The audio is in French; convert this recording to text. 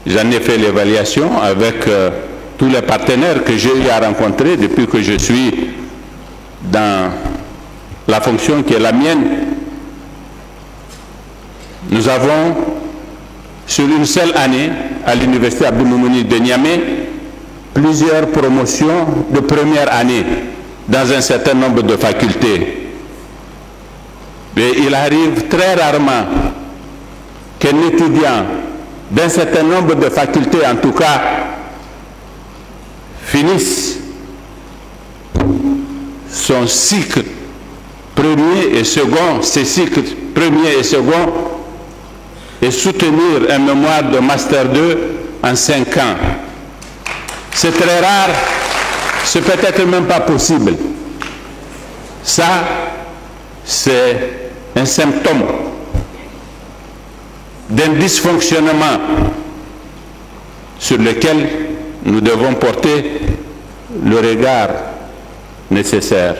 j'en ai fait l'évaluation avec tous les partenaires que j'ai eu à rencontrer depuis que je suis dans la fonction qui est la mienne. Nous avons, sur une seule année, à l'université Abdou Moumouni de Niamey, plusieurs promotions de première année dans un certain nombre de facultés. Mais il arrive très rarement qu'un étudiant d'un certain nombre de facultés, en tout cas, finisse son cycle premier et second, ses cycles premier et second, et soutenir un mémoire de Master 2 en 5 ans. C'est très rare, c'est peut-être même pas possible. Ça, c'est un symptôme d'un dysfonctionnement sur lequel nous devons porter le regard nécessaire.